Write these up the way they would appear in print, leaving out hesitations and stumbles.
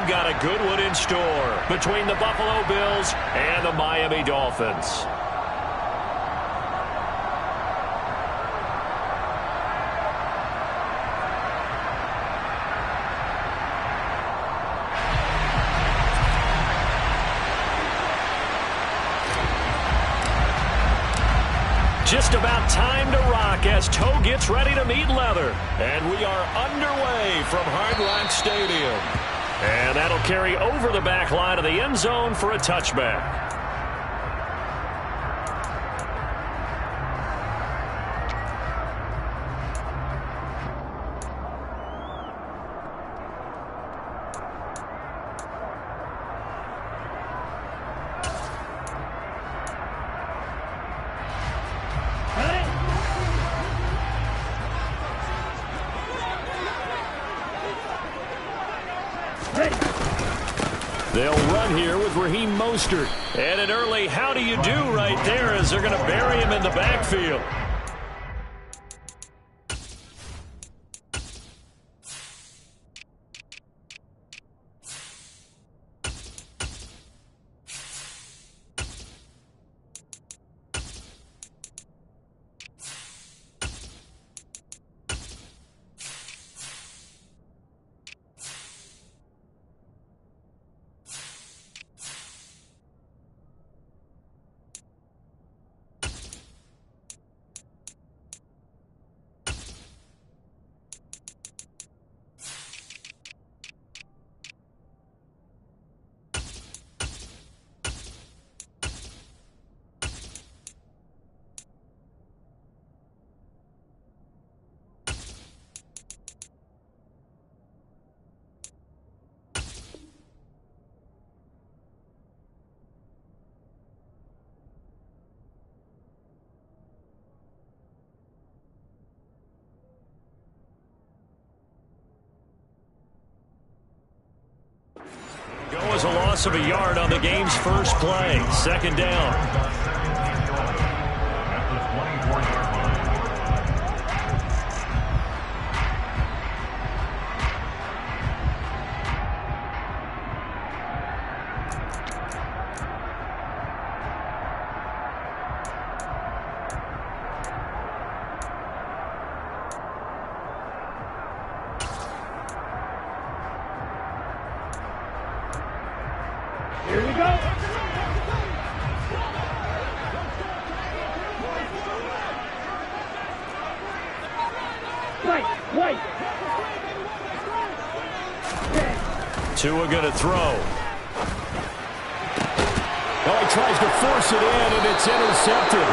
we've got a good one in store between the Buffalo Bills and the Miami Dolphins. Just about time to rock as toe gets ready to meet leather. And we are underway from Hard Rock Stadium. And that'll carry over the back line of the end zone for a touchback. They'll run here with Raheem Mostert. And an early how do you do right there as they're going to bury him in the backfield. Was a loss of a yard on the game's first play. Second down. Here we go. Wait. Tua going to throw. Oh, he tries to force it in, and it's intercepted.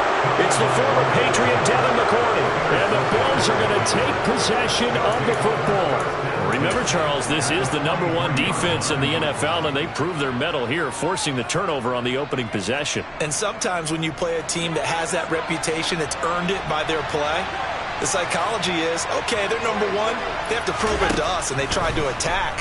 It's the former Patriot Devin McCourty. And the Bills are going to take possession of the football. Remember, Charles, this is the #1 defense in the NFL, and they prove their mettle here, forcing the turnover on the opening possession. And sometimes when you play a team that has that reputation, it's earned it by their play. The psychology is, okay, they're #1. They have to prove it to us, and they tried to attack.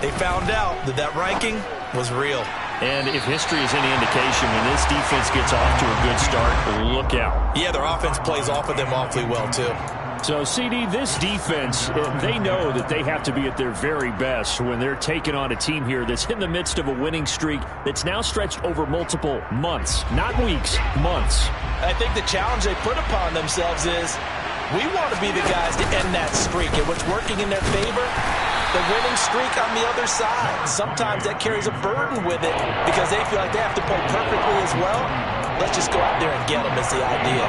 They found out that that ranking was real. And if history is any indication, when this defense gets off to a good start, look out. Yeah, their offense plays off of them awfully well, too. So, CD, this defense, they know that they have to be at their very best when they're taking on a team here that's in the midst of a winning streak that's now stretched over multiple months, not weeks, months. I think the challenge they put upon themselves is we want to be the guys to end that streak, and what's working in their favor, the winning streak on the other side. Sometimes that carries a burden with it because they feel like they have to play perfectly as well. Let's just go out there and get them is the idea.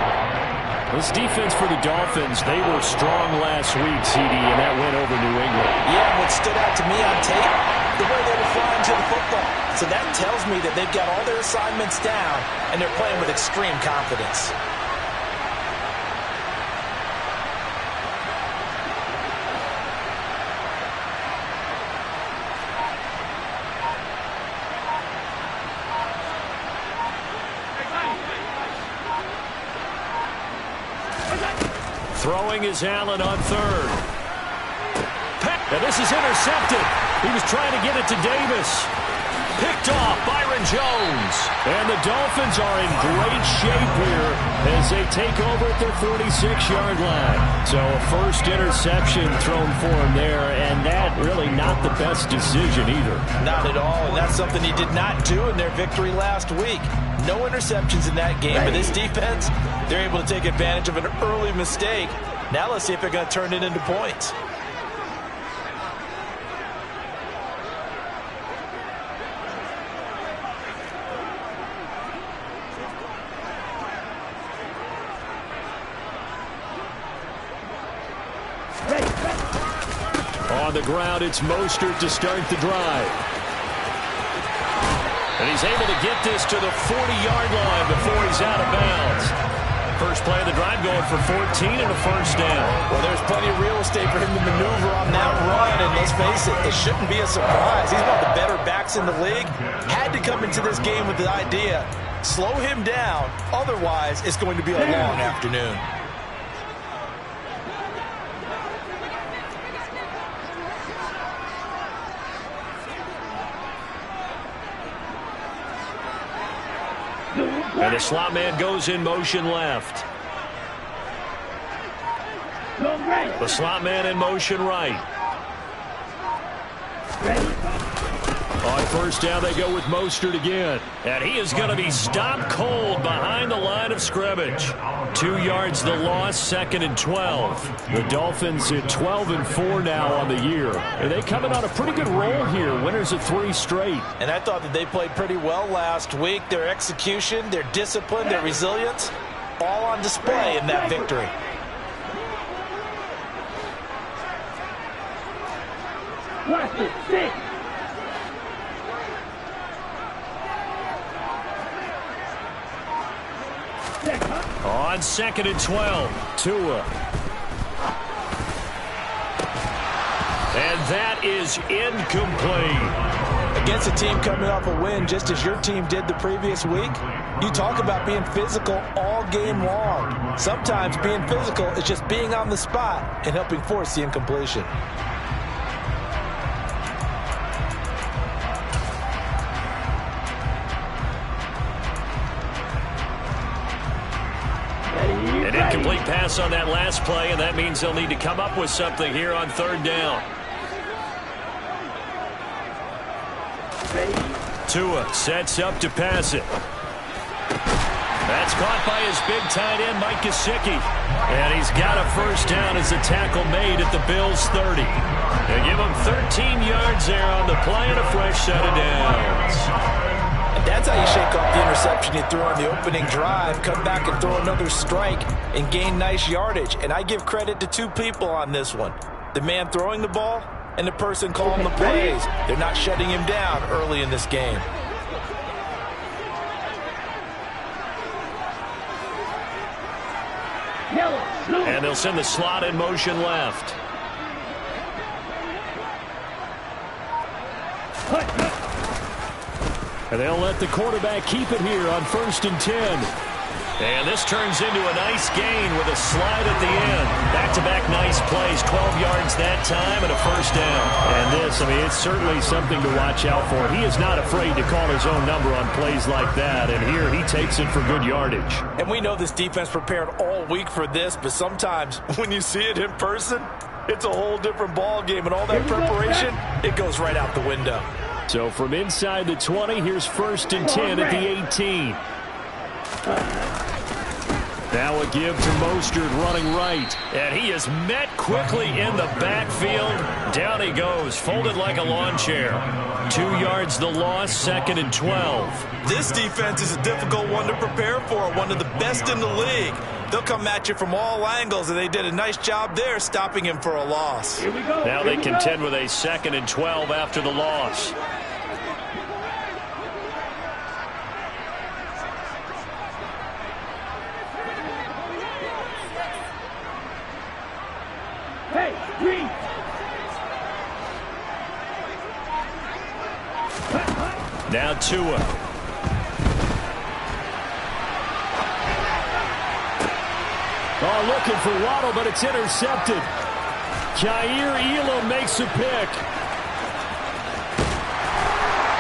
This defense for the Dolphins, they were strong last week, CD, and that went over New England. Yeah, what stood out to me on tape, the way they were flying to the football. So that tells me that they've got all their assignments down, and they're playing with extreme confidence. Throwing is Allen on third. And this is intercepted. He was trying to get it to Davis. picked off. Byron Jones. And the Dolphins are in great shape here as they take over at their 46-yard line. So a first interception thrown for him there, and that really not the best decision either. Not at all, and that's something he did not do in their victory last week. No interceptions in that game, but this defense, they're able to take advantage of an early mistake. Now let's see if they're going to turn it into points. On the ground, it's Mostert to start the drive. And he's able to get this to the 40-yard line before he's out of bounds. First play of the drive going for 14 and a first down. Well, there's plenty of real estate for him to maneuver on that run, and let's face it, it shouldn't be a surprise. He's one of the better backs in the league. Had to come into this game with the idea, slow him down, otherwise it's going to be a long afternoon. And the slot man goes in motion left. The slot man in motion right. On first down, they go with Mostert again. And he is going to be stopped cold behind the line of scrimmage. 2 yards the loss, 2nd and 12. The Dolphins at 12-4 now on the year. And they coming on a pretty good roll here. Winners of 3 straight. And I thought that they played pretty well last week. Their execution, their discipline, their resilience, all on display in that victory. Last is 6. On 2nd and 12, Tua. And that is incomplete. Against a team coming off a win just as your team did the previous week, you talk about being physical all game long. Sometimes being physical is just being on the spot and helping force the incompletion. An incomplete pass on that last play, and that means they'll need to come up with something here on 3rd down. Tua sets up to pass it. That's caught by his big tight end, Mike Gesicki. And he's got a first down as the tackle made at the Bills' 30. They give him 13 yards there on the play and a fresh set of downs. That's how you shake off the interception you threw on the opening drive, come back and throw another strike and gain nice yardage. And I give credit to 2 people on this one. The man throwing the ball and the person calling the plays. They're not shutting him down early in this game. And they'll send the slot in motion left. And they'll let the quarterback keep it here on 1st and 10. And this turns into a nice gain with a slide at the end. Back-to-back nice plays, 12 yards that time and a first down. And this, I mean, it's certainly something to watch out for. He is not afraid to call his own number on plays like that. And here he takes it for good yardage. And we know this defense prepared all week for this, but sometimes when you see it in person, it's a whole different ball game. And all that preparation, it goes right out the window. So from inside the 20, here's 1st and 10 at the 18. Now a give to Mostert running right. And he is met quickly in the backfield. Down he goes, folded like a lawn chair. 2 yards the loss, 2nd and 12. This defense is a difficult one to prepare for, one of the best in the league. They'll come at you from all angles, and they did a nice job there stopping him for a loss. Here we go. Now they contend with a 2nd and 12 after the loss. Hey, green. Now Tua. Oh, looking for Waddle, but it's intercepted. Jair Elam makes a pick.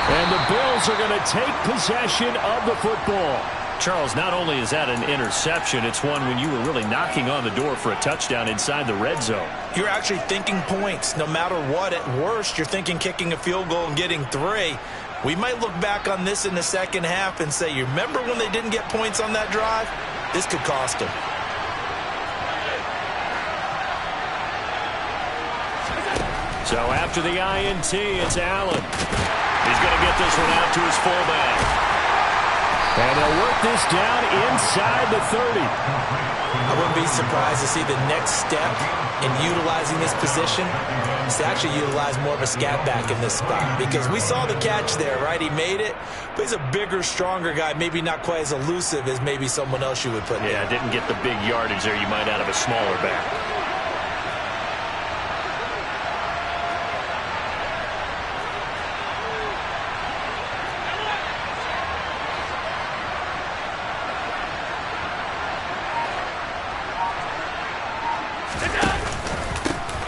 And the Bills are going to take possession of the football. Charles, not only is that an interception, it's one when you were really knocking on the door for a touchdown inside the red zone. You're actually thinking points. No matter what, at worst, you're thinking kicking a field goal and getting 3. We might look back on this in the second half and say, you remember when they didn't get points on that drive? This could cost them. So after the INT, it's Allen. He's going to get this one out to his fullback. And they'll work this down inside the 30. I wouldn't be surprised to see the next step in utilizing this position is to actually utilize more of a scat back in this spot. Because we saw the catch there, right? He made it, but he's a bigger, stronger guy, maybe not quite as elusive as maybe someone else you would put there. Yeah, didn't get the big yardage there you might out of a smaller back.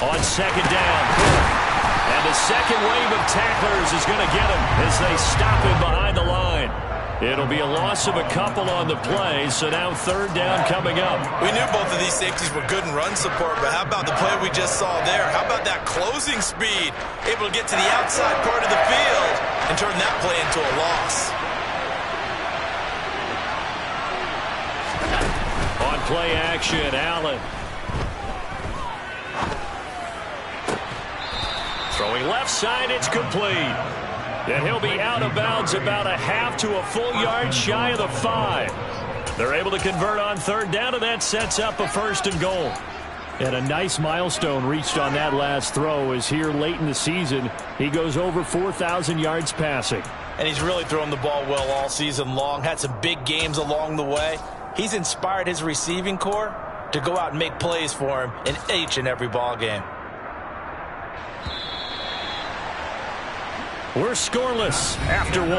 On second down, and the second wave of tacklers is going to get him as they stop him behind the line. It'll be a loss of a couple on the play, so now third down coming up. We knew both of these safeties were good in run support, but how about the play we just saw there? How about that closing speed? Able to get to the outside part of the field and turn that play into a loss. On play action, Allen. Throwing left side, it's complete. And he'll be out of bounds about a half to a full yard shy of the 5. They're able to convert on third down, and that sets up a 1st and goal. And a nice milestone reached on that last throw as here late in the season, he goes over 4,000 yards passing. And he's really thrown the ball well all season long. Had some big games along the way. He's inspired his receiving corps to go out and make plays for him in each and every ball game. We're scoreless after 1.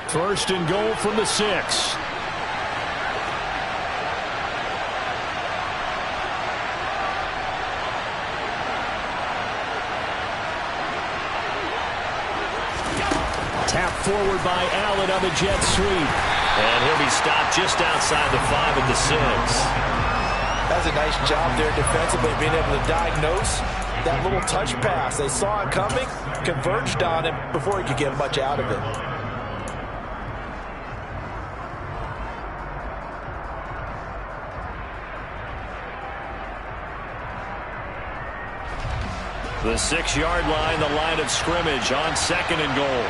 First and goal from the 6. Tap forward by Allen on the jet sweep. And he'll be stopped just outside the 5 of the 6. That's a nice job there defensively, being able to diagnose that little touch pass. They saw it coming, converged on him before he could get much out of it. The 6-yard line, the line of scrimmage on 2nd and goal.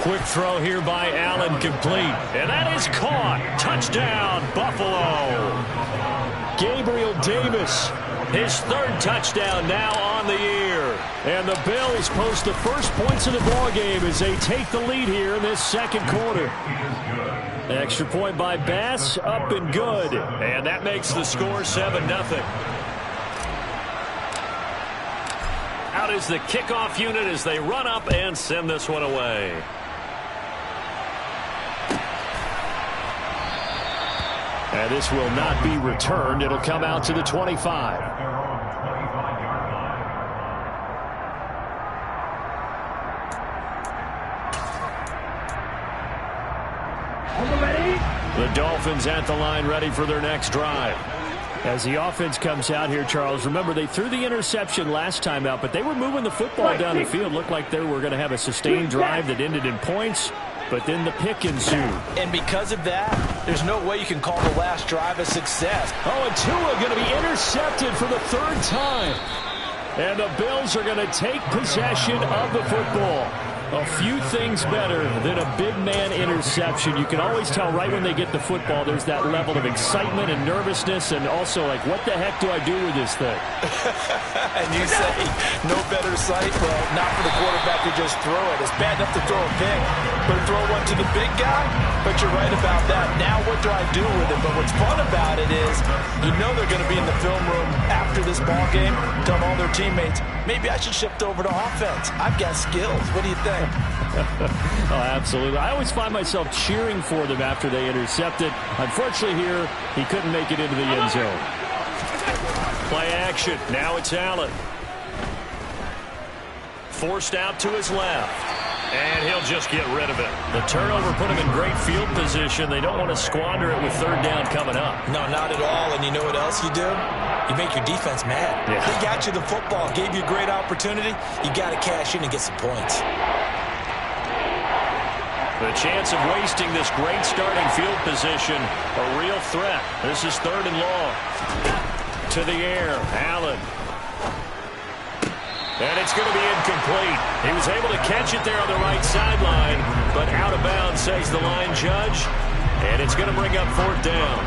Quick throw here by Allen, complete. And that is caught. Touchdown, Buffalo. Gabriel Davis, his 3rd touchdown now on the year. And the Bills post the first points of the ballgame as they take the lead here in this 2nd quarter. Extra point by Bass, up and good. And that makes the score 7-0. Out is the kickoff unit as they run up and send this one away. And this will not be returned. It'll come out to the 25. The Dolphins at the line ready for their next drive. As the offense comes out here, Charles, remember they threw the interception last time out, but they were moving the football down the field. Looked like they were going to have a sustained drive that ended in points. But then the pick ensued. And because of that, there's no way you can call the last drive a success. Oh, and Tua going to be intercepted for the 3rd time. And the Bills are going to take possession of the football. A few things better than a big man interception. You can always tell right when they get the football, there's that level of excitement and nervousness, and also like, what the heck do I do with this thing? And you say, no better sight? Well, not for the quarterback to just throw it. It's bad enough to throw a pick, but to throw one to the big guy? But you're right about that. Now what do I do with it? But what's fun about it is, you know they're going to be in the film room after this ball game, telling all their teammates, maybe I should shift over to offense. I've got skills. What do you think? Oh, absolutely. I always find myself cheering for them after they intercept it. Unfortunately here, he couldn't make it into the end zone. Play action. Now it's Allen. Forced out to his left. And he'll just get rid of it. The turnover put him in great field position. They don't want to squander it with third down coming up. No, not at all. And you know what else you do? You make your defense mad. Yeah. They got you the football, gave you a great opportunity. You got to cash in and get some points. The chance of wasting this great starting field position, a real threat. This is 3rd and long. To the air, Allen. And it's going to be incomplete. He was able to catch it there on the right sideline, but out of bounds, says the line judge. And it's going to bring up 4th down.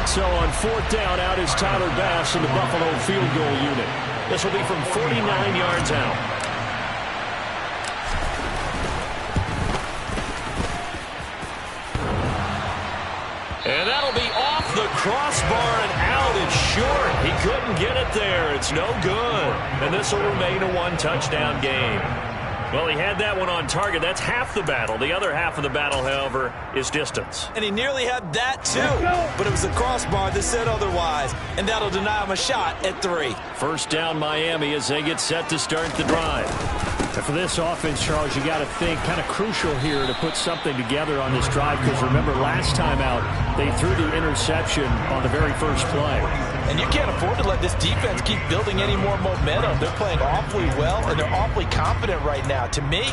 So on 4th down, out is Tyler Bass in the Buffalo field goal unit. This will be from 49 yards out. And that'll be off the crossbar and out. It's short. He couldn't get it there. It's no good. And this will remain a 1-touchdown game. Well, he had that one on target. That's half the battle. The other half of the battle, however, is distance. And he nearly had that, too. But it was the crossbar that said otherwise. And that'll deny him a shot at 3. 1st down, Miami, as they get set to start the drive. And for this offense, Charles, you got to think kind of crucial here to put something together on this drive, because remember last time out they threw the interception on the very first play. And you can't afford to let this defense keep building any more momentum. They're playing awfully well, and they're awfully confident right now. To me,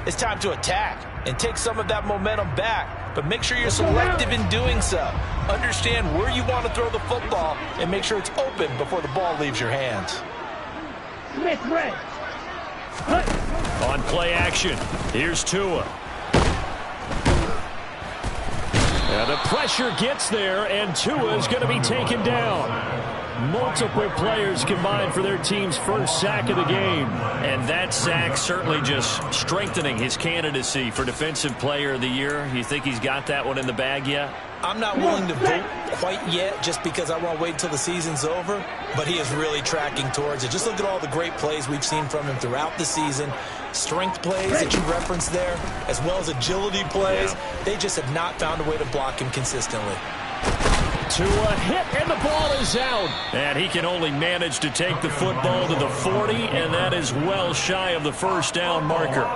it's time to attack and take some of that momentum back. But make sure you're selective in doing so. Understand where you want to throw the football and make sure it's open before the ball leaves your hands. Smith red. On play action, here's Tua. And the pressure gets there, and Tua is going to be taken down. Multiple players combined for their team's first sack of the game. And that sack certainly just strengthening his candidacy for Defensive Player of the Year. You think he's got that one in the bag yet? I'm not willing to vote quite yet just because I want to wait until the season's over, but he is really tracking towards it. Just look at all the great plays we've seen from him throughout the season. Strength plays that you referenced there, as well as agility plays. They just have not found a way to block him consistently. To a hit, and the ball is out. And he can only manage to take the football to the 40, and that is well shy of the 1st down marker.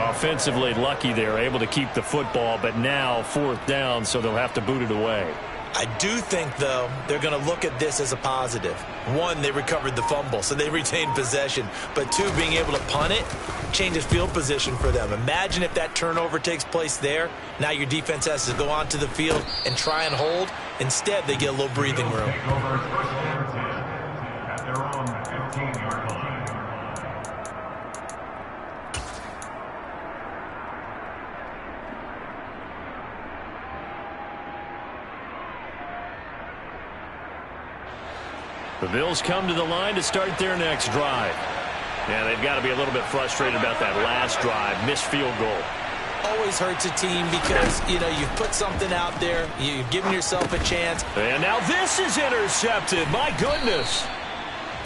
Offensively lucky they're able to keep the football, but now 4th down, so they'll have to boot it away. I do think, though, they're going to look at this as a positive. 1, they recovered the fumble, so they retained possession. But 2, being able to punt it changes field position for them. Imagine if that turnover takes place there. Now your defense has to go onto the field and try and hold. Instead, they get a little breathing room. The Bills come to the line to start their next drive. Yeah, they've got to be a little bit frustrated about that last drive, missed field goal. Always hurts a team because, you know, you've put something out there, you've given yourself a chance. And now this is intercepted. My goodness.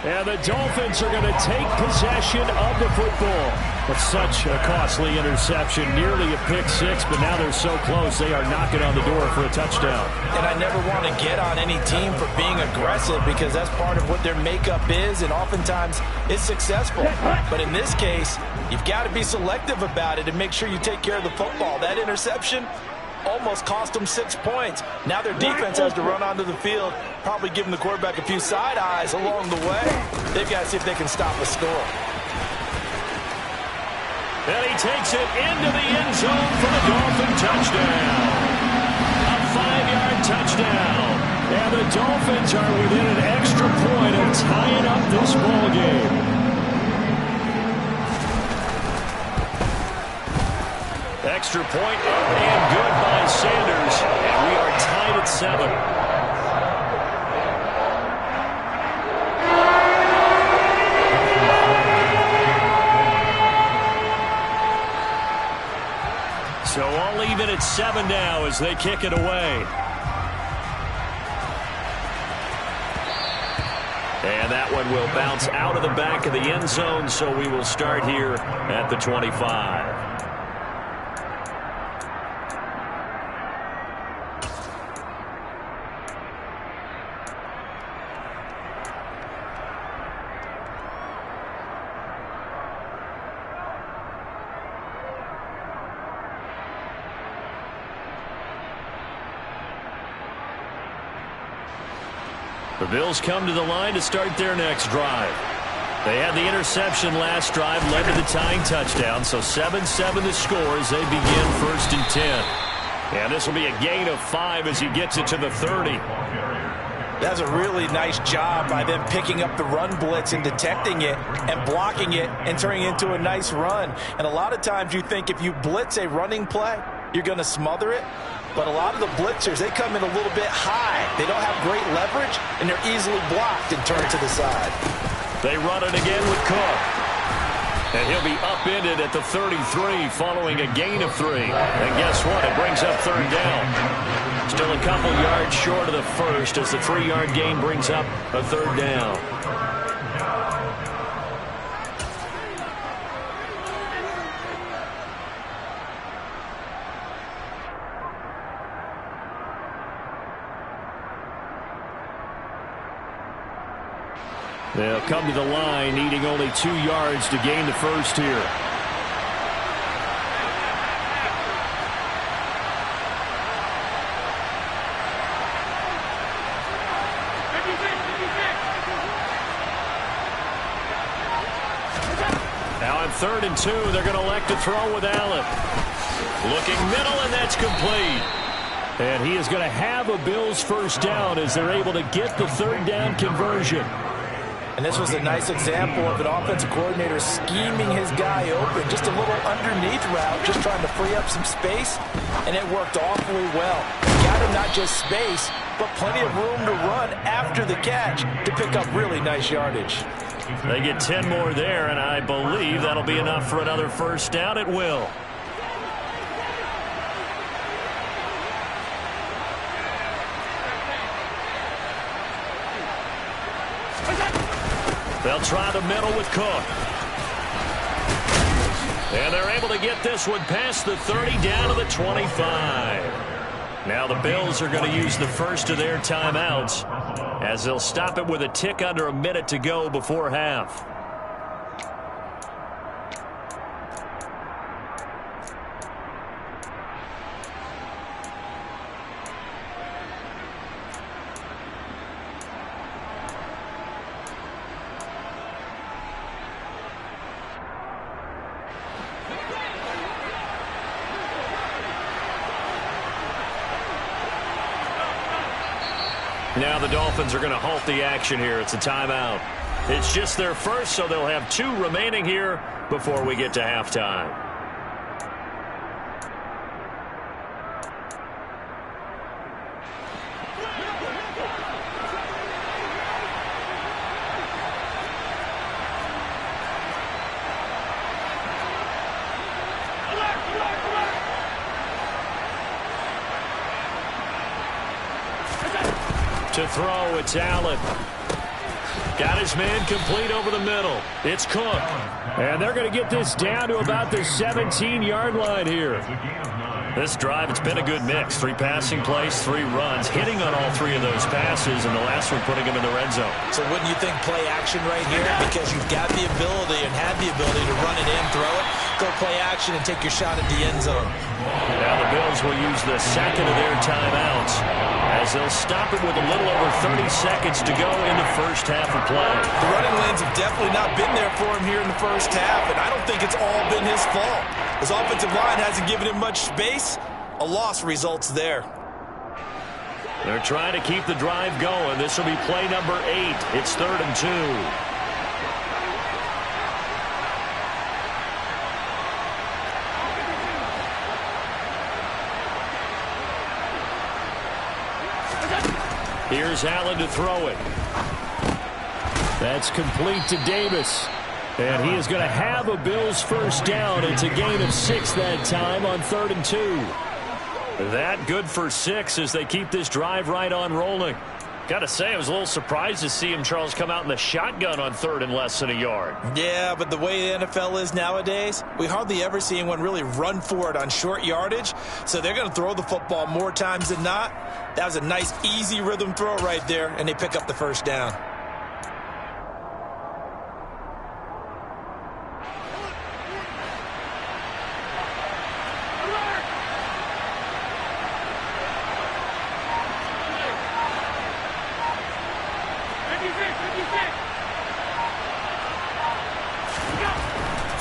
And the Dolphins are going to take possession of the football. But such a costly interception, nearly a pick six, but now they're so close they are knocking on the door for a touchdown. And I never want to get on any team for being aggressive because that's part of what their makeup is, and oftentimes it's successful. But in this case, you've got to be selective about it and make sure you take care of the football. That interception almost cost them 6 points. Now their defense has to run onto the field, probably giving the quarterback a few side eyes along the way. They've got to see if they can stop a score. And he takes it into the end zone for the Dolphin touchdown. A 5-yard touchdown. And the Dolphins are within an extra point of tying up this ball game. extra point up and good by Sanders. And we are tied at 7. So all even at 7 now as they kick it away. And that one will bounce out of the back of the end zone, so we will start here at the 25. The Bills come to the line to start their next drive. They had the interception last drive, led to the tying touchdown, so 7-7 the score as they begin 1st and 10. And this will be a gain of 5 as he gets it to the 30. That's a really nice job by them picking up the run blitz and detecting it and blocking it and turning it into a nice run. And a lot of times you think if you blitz a running play, you're going to smother it. But a lot of the blitzers, they come in a little bit high. They don't have great leverage, and they're easily blocked and turned to the side. They run it again with Cook. And he'll be upended at the 33 following a gain of 3. And guess what? It brings up 3rd down. Still a couple yards short of the first as the 3-yard gain brings up a 3rd down. They'll come to the line needing only 2 yards to gain the first here. Now on 3rd and 2, they're going to elect to throw with Allen. Looking middle, and that's complete. And he is going to have a Bills first down as they're able to get the 3rd down conversion. And this was a nice example of an offensive coordinator scheming his guy open. Just a little underneath route, just trying to free up some space, and it worked awfully well. Got him not just space, but plenty of room to run after the catch to pick up really nice yardage. They get 10 more there, and I believe that'll be enough for another first down. It will. They'll try the middle with Cook. And they're able to get this one past the 30 down to the 25. Now the Bills are going to use the first of their timeouts as they'll stop it with a tick under a minute to go before half. Now the Dolphins are going to halt the action here. It's a timeout. It's just their first, so they'll have 2 remaining here before we get to halftime. To throw, it's Allen. Got his man complete over the middle. It's Cook. And they're going to get this down to about the 17-yard line here. This drive, it's been a good mix. 3 passing plays, 3 runs, hitting on all 3 of those passes, and the last one putting him in the red zone. So wouldn't you think play action right here? Because you've got the ability and have the ability to run it in, throw it, go play action, and take your shot at the end zone. Now the Bills will use the second of their timeouts as they'll stop it with a little over 30 seconds to go in the first half of play. The running lanes have definitely not been there for him here in the first half, and I don't think it's all been his fault. His offensive line hasn't given him much space. A loss results there. They're trying to keep the drive going. This will be play number 8. It's 3rd and 2. Here's Allen to throw it. That's complete to Davis. And he is going to have a Bills first down. It's a gain of 6 that time on 3rd and 2. That good for 6 as they keep this drive right on rolling. Got to say, I was a little surprised to see him, Charles, come out in the shotgun on 3rd and less than a yard. Yeah, but the way the NFL is nowadays, we hardly ever see anyone really run for it on short yardage. So they're going to throw the football more times than not. That was a nice, easy rhythm throw right there, and they pick up the first down.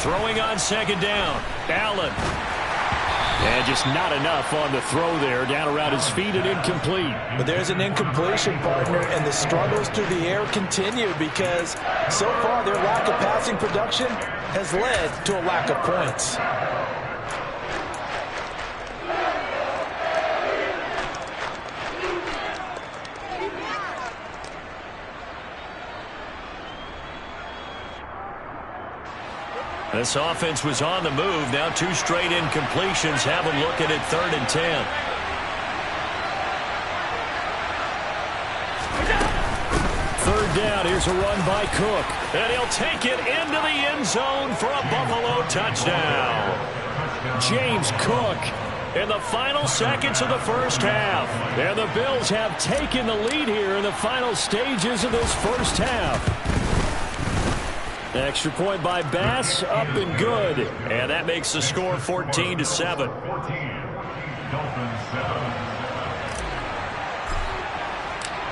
Throwing on 2nd down. Allen. And just not enough on the throw there. Down around his feet and incomplete. But there's an incompletion, partner, and the struggles through the air continue because so far their lack of passing production has led to a lack of points. This offense was on the move. Now 2 straight incompletions have them looking at 3rd and 10. Third down. Here's a run by Cook. And he'll take it into the end zone for a Buffalo touchdown. James Cook in the final seconds of the first half. And the Bills have taken the lead here in the final stages of this first half. Extra point by Bass, up and good. And that makes the score 14-7.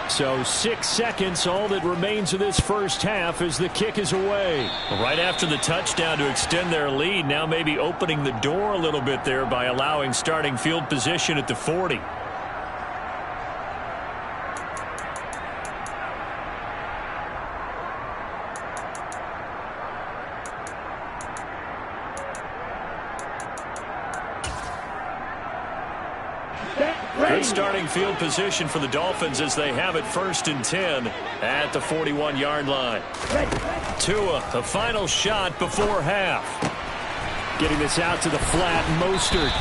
So 6 seconds, all that remains of this first half as the kick is away. Right after the touchdown to extend their lead, now maybe opening the door a little bit there by allowing starting field position at the 40. Good starting field position for the Dolphins as they have it 1st and 10 at the 41-yard line. Tua, the final shot before half. Getting this out to the flat, Mostert.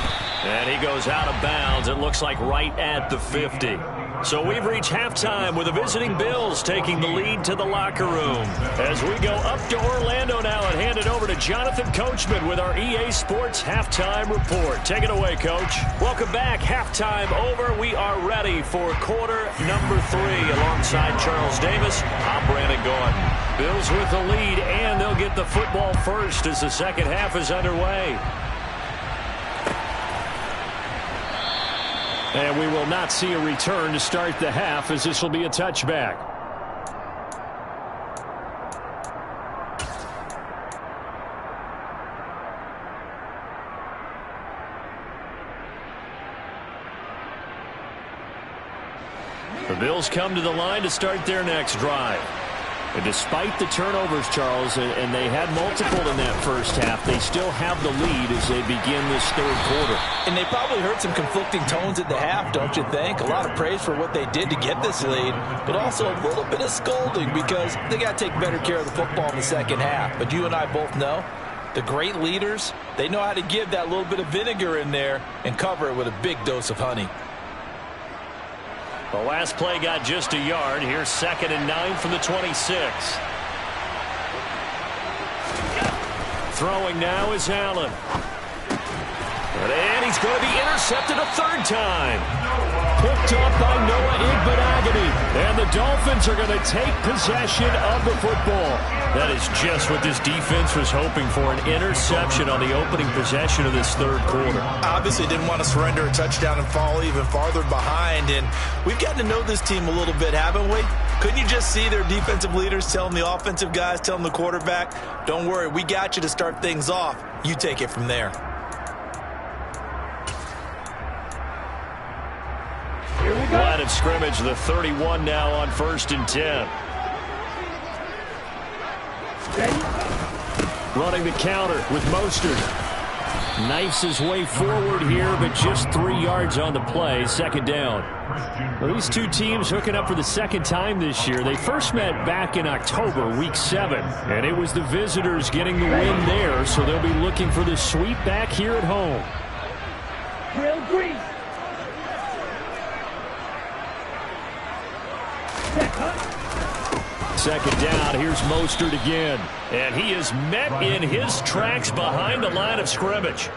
And he goes out of bounds, it looks like right at the 50. So we've reached halftime with the visiting Bills taking the lead to the locker room. As we go up to Orlando now and hand it over to Jonathan Coachman with our EA Sports Halftime Report. Take it away, Coach. Welcome back. Halftime over. We are ready for quarter number 3. Alongside Charles Davis, I'm Brandon Gaudin. Bills with the lead, and they'll get the football first as the second half is underway. And we will not see a return to start the half as this will be a touchback. The Bills come to the line to start their next drive. And despite the turnovers, Charles, and they had multiple in that first half, they still have the lead as they begin this third quarter. And they probably heard some conflicting tones at the half, don't you think? A lot of praise for what they did to get this lead, but also a little bit of scolding because they got to take better care of the football in the second half. But you and I both know the great leaders, they know how to give that little bit of vinegar in there and cover it with a big dose of honey. The last play got just a yard. Here's 2nd and 9 from the 26. Throwing now is Allen. And he's going to be intercepted a 3rd time. Picked off by Noah Igbinoghene. And the Dolphins are going to take possession of the football. That is just what this defense was hoping for, an interception on the opening possession of this third quarter. Obviously didn't want to surrender a touchdown and fall even farther behind. And we've gotten to know this team a little bit, haven't we? Couldn't you just see their defensive leaders telling the offensive guys, telling the quarterback, don't worry, we got you to start things off. You take it from there. Line of scrimmage, the 31 now on 1st and 10. Running the counter with Mostert. Knifes his way forward here, but just 3 yards on the play. Second down. Well, these two teams hooking up for the second time this year. They first met back in October, week 7. And it was the visitors getting the win there, so they'll be looking for the sweep back here at home. Drill grease. Second down, here's Mostert again. And he is met in his tracks behind the line of scrimmage.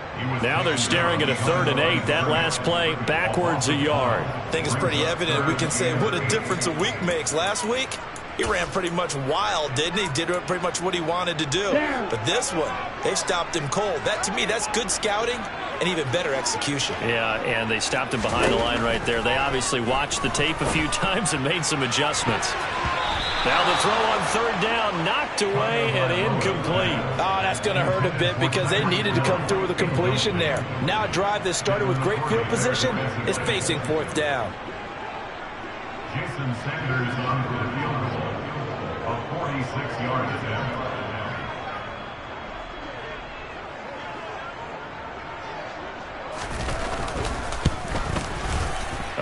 Now they're staring at a 3rd and 8. That last play, backwards a yard. I think it's pretty evident. We can say what a difference a week makes. Last week, he ran pretty much wild, didn't he? Did pretty much what he wanted to do. But this one, they stopped him cold. That, to me, that's good scouting and even better execution. Yeah, and they stopped him behind the line right there. They obviously watched the tape a few times and made some adjustments. Now the throw on 3rd down, knocked away and incomplete. Oh, that's going to hurt a bit because they needed to come through with a completion there. Now a drive that started with great field position is facing 4th down. Jason Sanders on for the field goal of 46-yard attempt.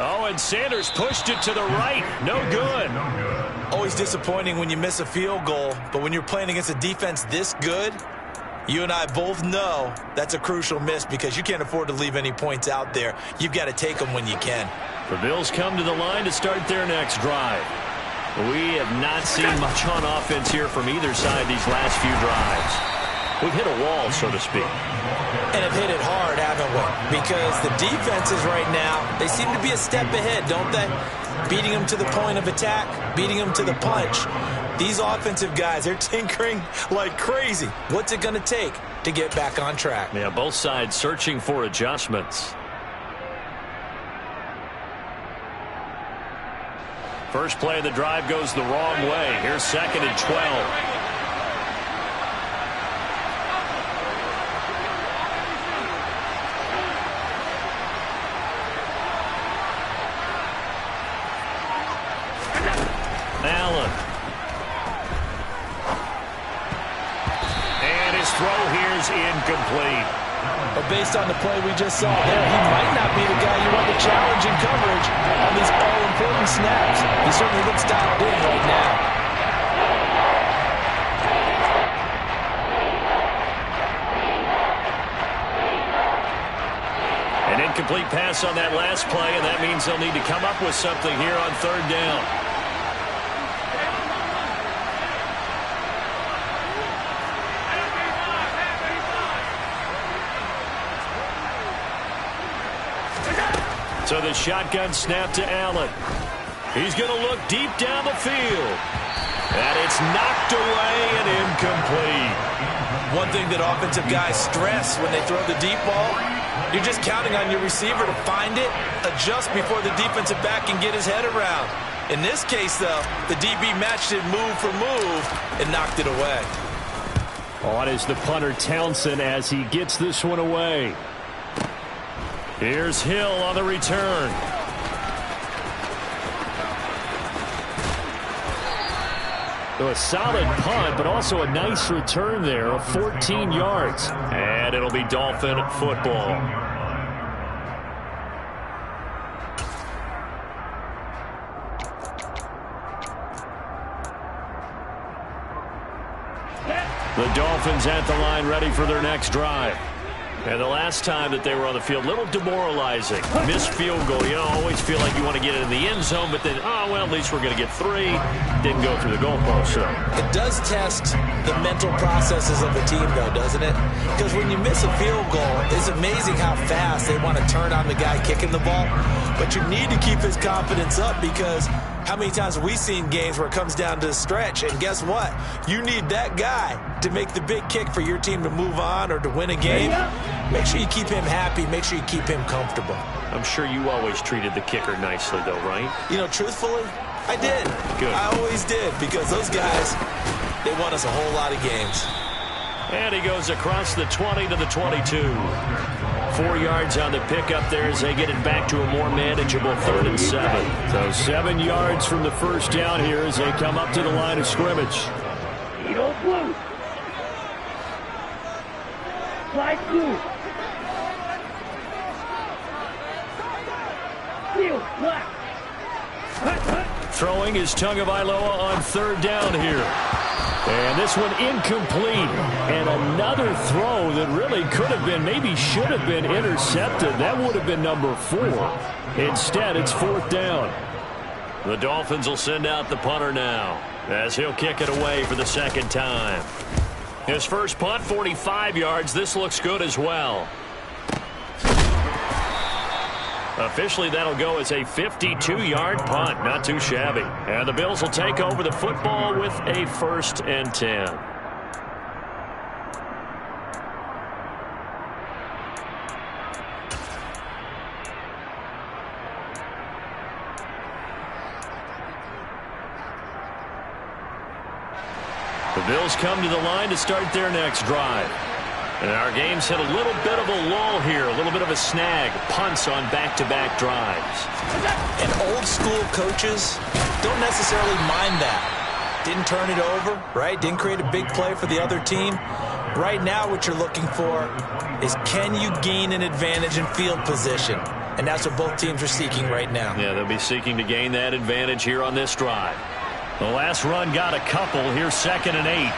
Oh, and Sanders pushed it to the right. No good. Always disappointing when you miss a field goal, but when you're playing against a defense this good, you and I both know that's a crucial miss because you can't afford to leave any points out there. You've got to take them when you can. The Bills come to the line to start their next drive. We have not seen much on offense here from either side these last few drives. We've hit a wall, so to speak. And have hit it hard, haven't we? Because the defenses right now, they seem to be a step ahead, don't they? Beating them to the point of attack, beating them to the punch. These offensive guys, they're tinkering like crazy. What's it going to take to get back on track? Yeah, both sides searching for adjustments. First play of the drive goes the wrong way. Here's 2nd and 12. Allen. And his throw here is incomplete. But based on the play we just saw there, he might not be the guy you want to challenge in coverage on these all-important snaps. He certainly looks dialed in right now. An incomplete pass on that last play, and that means they'll need to come up with something here on 3rd down. So the shotgun snap to Allen. He's going to look deep down the field. And it's knocked away and incomplete. One thing that offensive guys stress when they throw the deep ball, you're just counting on your receiver to find it, adjust before the defensive back can get his head around. In this case, though, the DB matched it move for move and knocked it away. On is the punter Townsend as he gets this one away. Here's Hill on the return. So a solid punt, but also a nice return there of 14 yards. And it'll be Dolphin football. The Dolphins at the line ready for their next drive. And the last time that they were on the field, a little demoralizing. Missed field goal. You know, always feel like you want to get it in the end zone, but then, oh, well, at least we're going to get 3. Didn't go through the goalpost. So it does test the mental processes of the team, though, doesn't it? Because when you miss a field goal, it's amazing how fast they want to turn on the guy kicking the ball. But you need to keep his confidence up because how many times have we seen games where it comes down to the stretch, and guess what? You need that guy to make the big kick for your team to move on or to win a game. Make sure you keep him happy. Make sure you keep him comfortable. I'm sure you always treated the kicker nicely, though, right? You know, truthfully, I did. Good. I always did because those guys, they won us a whole lot of games. And he goes across the 20 to the 22. 4 yards on the pickup there as they get it back to a more manageable 3rd and 7. So 7 yards from the first down here as they come up to the line of scrimmage. Eagle blue. Slide blue. Throwing is Tagovailoa on third down here. And this one incomplete. And another throw that really could have been, maybe should have been intercepted. That would have been number 4. Instead, it's fourth down. The Dolphins will send out the punter now as he'll kick it away for the second time. His first punt, 45 yards. This looks good as well. Officially, that'll go as a 52-yard punt. Not too shabby. And the Bills will take over the football with a 1st and 10. The Bills come to the line to start their next drive. And our game's hit a little bit of a lull here, a little bit of a snag. Punts on back-to-back drives. And old-school coaches don't necessarily mind that. Didn't turn it over, right? Didn't create a big play for the other team. Right now what you're looking for is, can you gain an advantage in field position? And that's what both teams are seeking right now. Yeah, they'll be seeking to gain that advantage here on this drive. The last run got a couple. Here's 2nd and 8.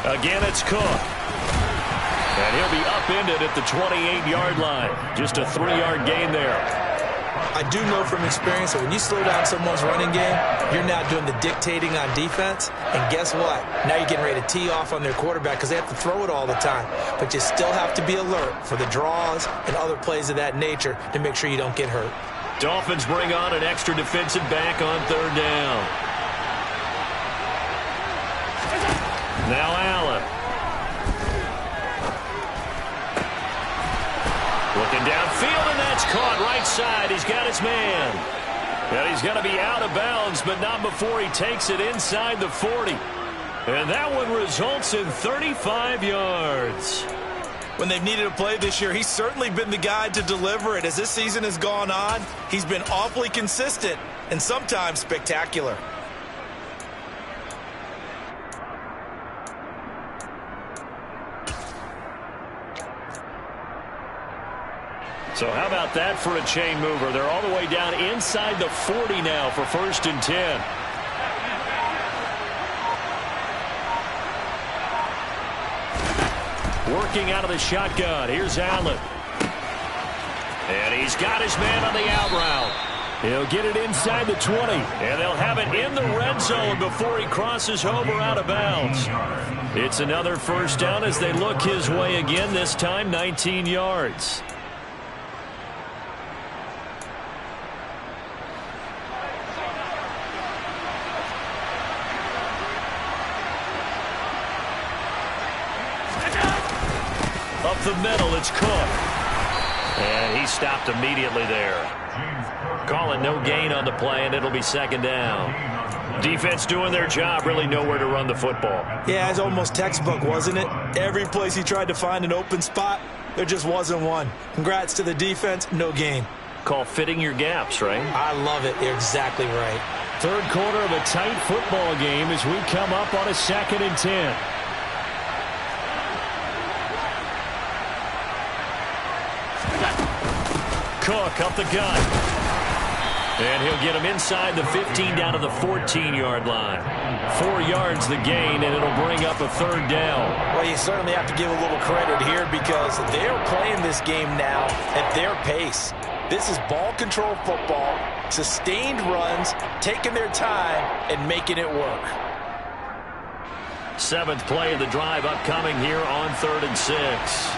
Again, it's Cook. And he'll be upended at the 28-yard line. Just a 3-yard gain there. I do know from experience that when you slow down someone's running game, you're now doing the dictating on defense. And guess what? Now you're getting ready to tee off on their quarterback because they have to throw it all the time. But you still have to be alert for the draws and other plays of that nature to make sure you don't get hurt. Dolphins bring on an extra defensive back on third down. Now Allen. Looking downfield, and that's caught right side. He's got his man. And he's going to be out of bounds, but not before he takes it inside the 40. And that one results in 35 yards. When they've needed a play this year, he's certainly been the guy to deliver it. As this season has gone on, he's been awfully consistent and sometimes spectacular. So how about that for a chain mover? They're all the way down inside the 40 now for 1st and 10. Working out of the shotgun. Here's Allen. And he's got his man on the out route. He'll get it inside the 20. And they'll have it in the red zone before he crosses over out of bounds. It's another 1st down as they look his way again, this time 19 yards. Up the middle, it's Cook. And he stopped immediately there. Calling no gain on the play, and it'll be 2nd down. Defense doing their job, really nowhere to run the football. Yeah, it's almost textbook, wasn't it? Every place he tried to find an open spot, there just wasn't one. Congrats to the defense, no gain. Call fitting your gaps, right? I love it. You're exactly right. Third quarter of a tight football game as we come up on a 2nd and 10. Cook up the gut. And he'll get him inside the 15 down to the 14-yard line. 4 yards the gain, and it'll bring up a 3rd down. Well, you certainly have to give a little credit here because they're playing this game now at their pace. This is ball control football, sustained runs, taking their time, and making it work. 7th play of the drive upcoming here on 3rd and 6.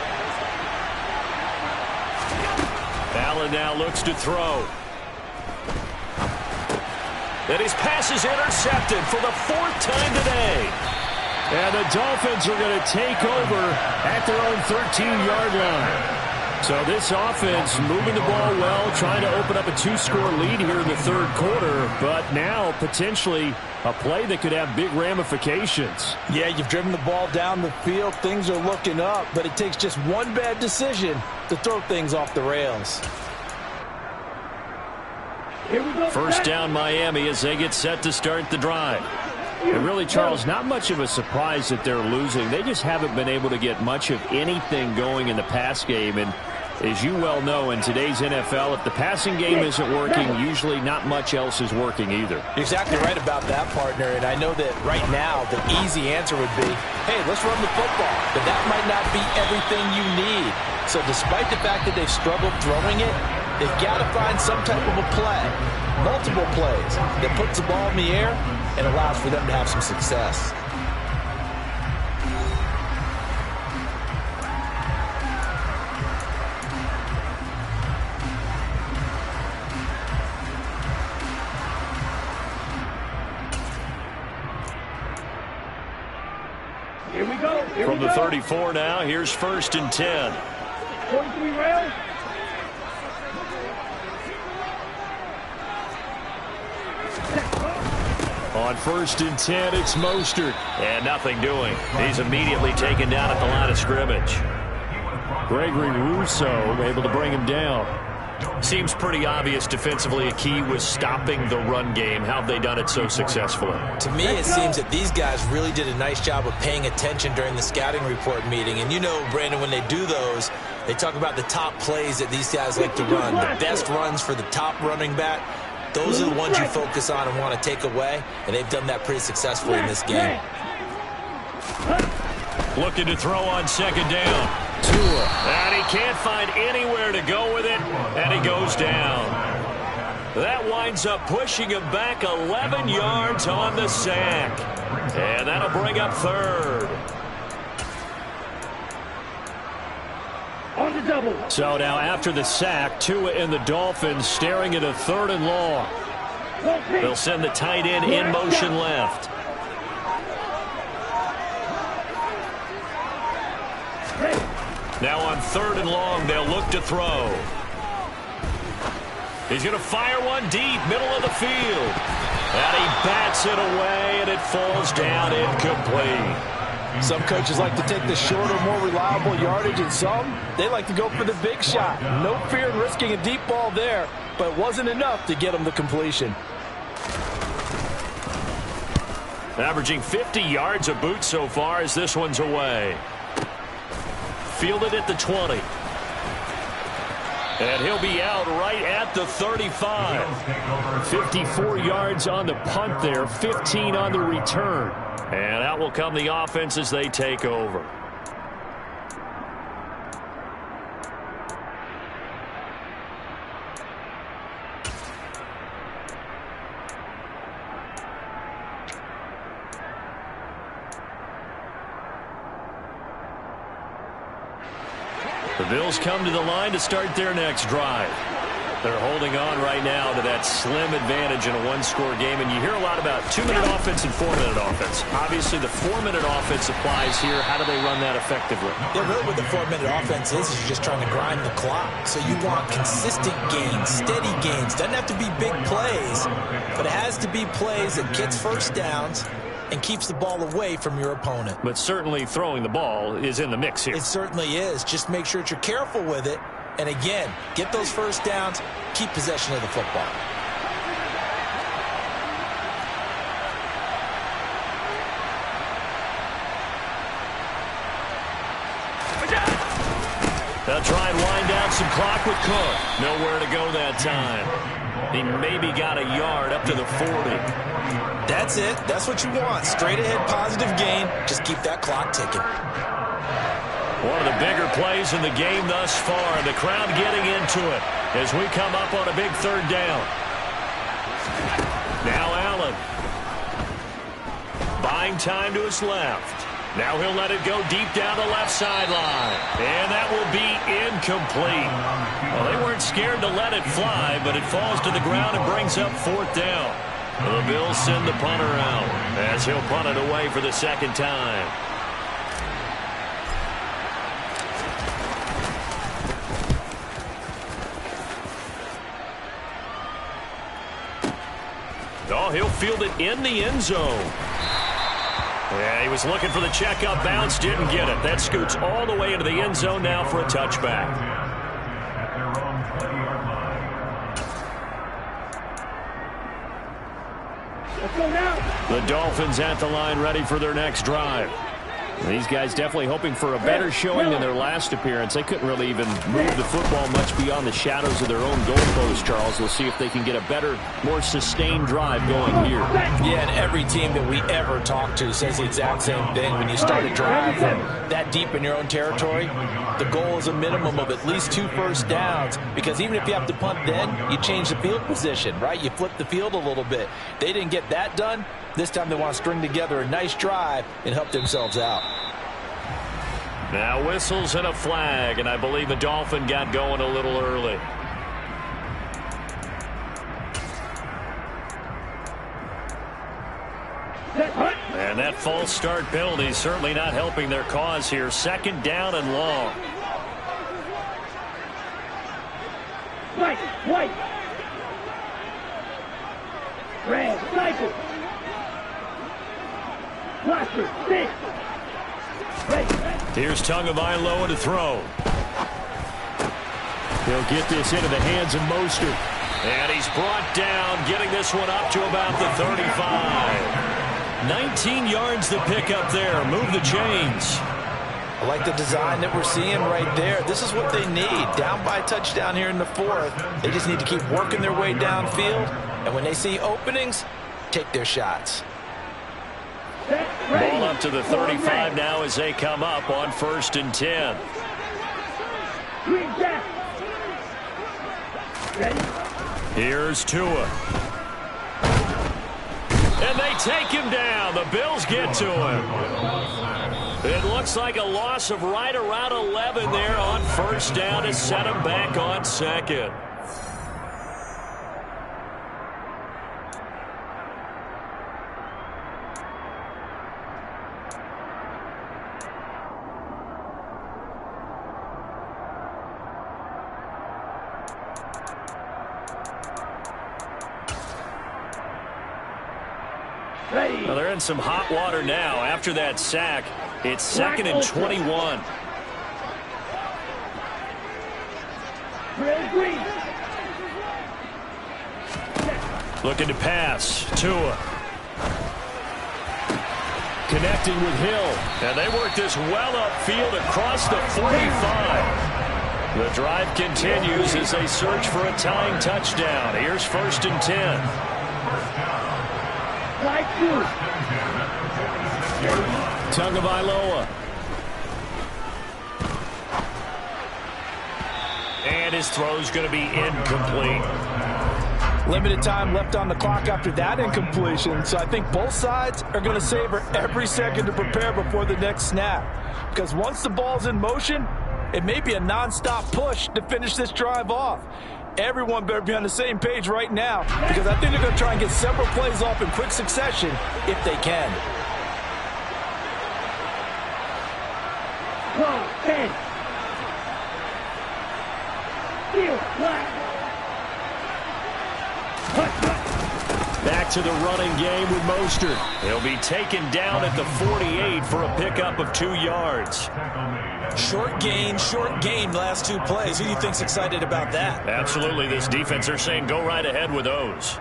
Allen now looks to throw. And his pass is intercepted for the 4th time today. And the Dolphins are going to take over at their own 13-yard line. So this offense moving the ball well, trying to open up a 2-score lead here in the 3rd quarter. But now potentially a play that could have big ramifications. Yeah, you've driven the ball down the field. Things are looking up, but it takes just one bad decision to throw things off the rails. Here we go. 1st down Miami as they get set to start the drive. And really, Charles, not much of a surprise that they're losing. They just haven't been able to get much of anything going in the pass game. And As you well know, in today's NFL, if the passing game isn't working, usually not much else is working either. You're exactly right about that, partner. And I know that right now the easy answer would be, hey, let's run the football. But that might not be everything you need. So despite the fact that they've struggled throwing it, they've got to find some type of a play, multiple plays, that puts the ball in the air and allows for them to have some success. From the 34 now, here's 1st and 10. 43 rail. On 1st and 10, it's Mostert. And nothing doing. He's immediately taken down at the line of scrimmage. Gregory Rousseau able to bring him down. Seems pretty obvious defensively a key was stopping the run game. How have they done it so successfully? To me, it seems that these guys really did a nice job of paying attention during the scouting report meeting. And you know, Brandon, when they do those, they talk about the top plays that these guys like to run. The best runs for the top running back. Those are the ones you focus on and want to take away. And they've done that pretty successfully in this game. Looking to throw on 2nd down. Tua. And he can't find anywhere to go with it, and he goes down. That winds up pushing him back 11 yards on the sack. And that'll bring up 3rd. On the double. So now after the sack, Tua and the Dolphins staring at a 3rd and long. They'll send the tight end in motion left. Now on 3rd and long, they'll look to throw. He's going to fire one deep, middle of the field. And he bats it away, and it falls down incomplete. Some coaches like to take the shorter, more reliable yardage, and some, they like to go for the big shot. No fear in risking a deep ball there, but it wasn't enough to get him the completion. Averaging 50 yards a boot so far as this one's away. Fielded at the 20. And he'll be out right at the 35. 54 yards on the punt there, 15 on the return. And out will come the offense as they take over. The Bills come to the line to start their next drive. They're holding on right now to that slim advantage in a one-score game, and you hear a lot about 2-minute offense and 4-minute offense. Obviously, the 4-minute offense applies here. How do they run that effectively? Yeah, really what the 4-minute offense is you're just trying to grind the clock. So you want consistent gains, steady gains. Doesn't have to be big plays, but it has to be plays that gets first downs and keeps the ball away from your opponent. But certainly throwing the ball is in the mix here. It certainly is. Just make sure that you're careful with it. And again, get those first downs, keep possession of the football. They'll try and wind down some clock with Cook. Nowhere to go that time. He maybe got a yard up to the 40. That's it. That's what you want. Straight ahead positive gain. Just keep that clock ticking. One of the bigger plays in the game thus far. The crowd getting into it as we come up on a big 3rd down. Now Allen. Buying time to his left. Now he'll let it go deep down the left sideline. And that will be incomplete. Well, they weren't scared to let it fly, but it falls to the ground and brings up 4th down. The Bills send the punter out as he'll punt it away for the 2nd time. Oh, he'll field it in the end zone. Yeah, he was looking for the checkup bounce, didn't get it. That scoots all the way into the end zone now for a touchback. Let's go now. The Dolphins at the line ready for their next drive. These guys definitely hoping for a better showing than their last appearance. They couldn't really even move the football much beyond the shadows of their own goalpost, Charles. We'll see if they can get a better, more sustained drive going here. Yeah, and every team that we ever talk to says the exact same thing. When you start a drive from that deep in your own territory, the goal is a minimum of at least 2 first downs, because even if you have to punt then, you change the field position, right? You flip the field a little bit. They didn't get that done. This time they want to string together a nice drive and help themselves out. Now whistles and a flag, and I believe the Dolphin got going a little early. And that false start penalty is certainly not helping their cause here. 2nd down and long. White. Red, cycle. Blaster, 6. Here's Tagovailoa to throw. He'll get this into the hands of Mostert. And he's brought down, getting this one up to about the 35. 19 yards to pick up there. Move the chains. I like the design that we're seeing right there. This is what they need. Down by a touchdown here in the 4th. They just need to keep working their way downfield. And when they see openings, take their shots. Ball up to the 35 now as they come up on 1st and 10. Here's Tua. And they take him down. The Bills get to him. It looks like a loss of right around 11 there on 1st down to set him back on 2nd. Well, they're in some hot water now. After that sack, it's 2nd and 21. Looking to pass. Tua. Connecting with Hill. And they work this well upfield across the 45. The drive continues as they search for a tying touchdown. Here's 1st and 10. Tagovailoa. And his throw's going to be incomplete. Limited time left on the clock after that incompletion, so I think both sides are going to savor every second to prepare before the next snap. Because once the ball's in motion, it may be a non-stop push to finish this drive off. Everyone better be on the same page right now, because I think they're going to try and get several plays off in quick succession if they can. Back to the running game with Mostert. He'll be taken down at the 48 for a pickup of 2 yards. Short gain last 2 plays. Who do you think's excited about that? Absolutely. This defense, they're saying go right ahead with those.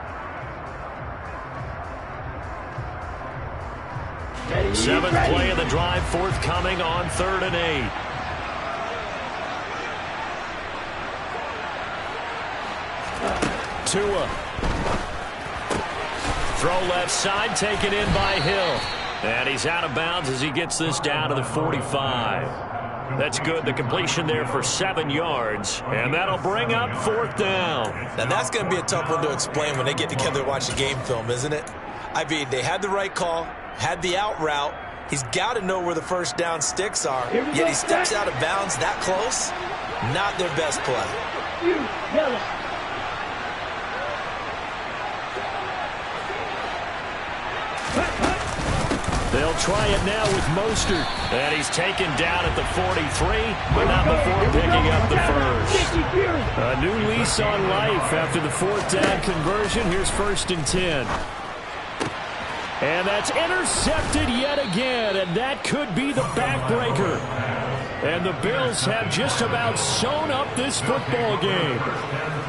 7th play of the drive forthcoming on 3rd and 8. Tua. Throw left side, taken in by Hill. And he's out of bounds as he gets this down to the 45. That's good. The completion there for 7 yards. And that'll bring up 4th down. Now that's going to be a tough one to explain when they get together and watch the game film, isn't it? I mean, they had the right call, had the out route. He's got to know where the 1st down sticks are. Yet he steps out of bounds that close. Not their best play. They'll try it now with Mostert. And he's taken down at the 43, but not before picking up the 1st. A new lease on life after the 4th down conversion. Here's 1st and 10. And that's intercepted yet again, and that could be the backbreaker. And the Bills have just about sewn up this football game.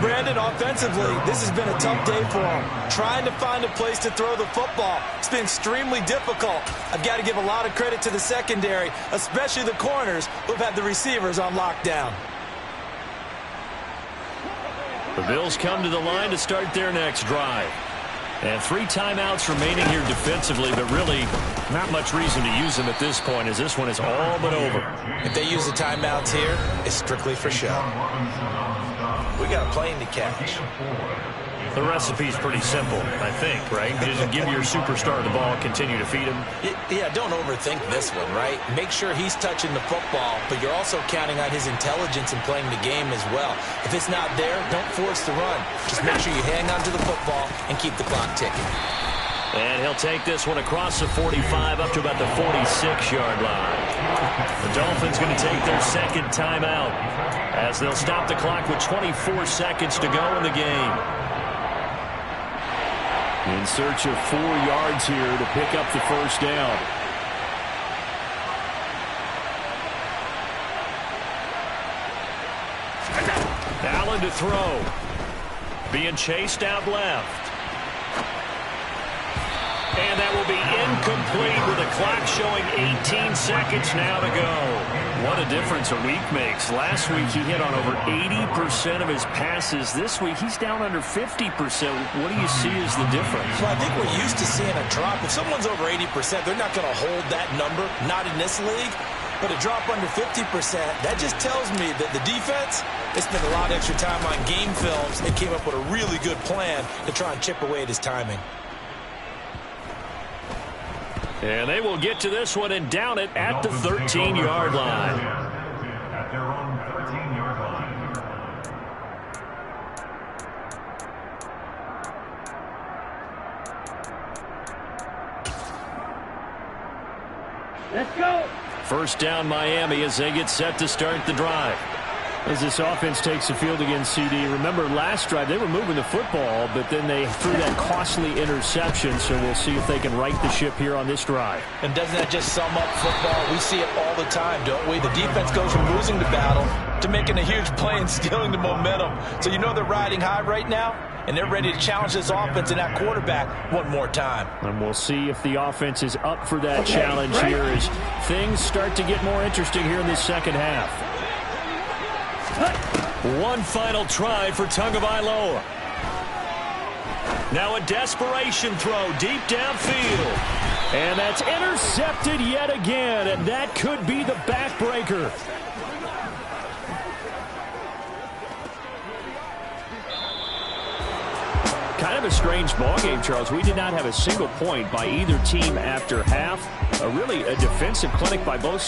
Brandon, offensively, this has been a tough day for them. Trying to find a place to throw the football. It's been extremely difficult. I've got to give a lot of credit to the secondary, especially the corners who've had the receivers on lockdown. The Bills come to the line to start their next drive. And 3 timeouts remaining here defensively, but really not much reason to use them at this point as this one is all but over. If they use the timeouts here, it's strictly for show. We got a plane to catch. The recipe's pretty simple, I think, right? Just give your superstar the ball, continue to feed him. Yeah, don't overthink this one, right? Make sure he's touching the football, but you're also counting on his intelligence in playing the game as well. If it's not there, don't force the run. Just make sure you hang on to the football and keep the clock ticking. And he'll take this one across the 45 up to about the 46-yard line. The Dolphins going to take their second timeout as they'll stop the clock with 24 seconds to go in the game. In search of 4 yards here to pick up the first down. Allen to throw. Being chased out left. And that will be incomplete with the clock showing 18 seconds now to go. What a difference a week makes. Last week he hit on over 80% of his passes. This week he's down under 50%. What do you see as the difference? Well, I think we're used to seeing a drop. If someone's over 80%, they're not going to hold that number. Not in this league. But a drop under 50%, that just tells me that the defense, they spent a lot of extra time on game films and came up with a really good plan to try and chip away at his timing. And they will get to this one and down it at the 13-yard line. At their own 13-yard line. Let's go. First down Miami as they get set to start the drive. As this offense takes the field against CD. Remember last drive they were moving the football, but then they threw that costly interception, so we'll see if they can right the ship here on this drive. And doesn't that just sum up football? We see it all the time, don't we? The defense goes from losing the battle to making a huge play and stealing the momentum. So you know they're riding high right now, and they're ready to challenge this offense and that quarterback one more time. And we'll see if the offense is up for that challenge here as things start to get more interesting here in this second half. One final try for Tagovailoa. Now a desperation throw deep downfield. And that's intercepted yet again, and that could be the backbreaker. Kind of a strange ball game, Charles. We did not have a single point by either team after half. Really a defensive clinic by both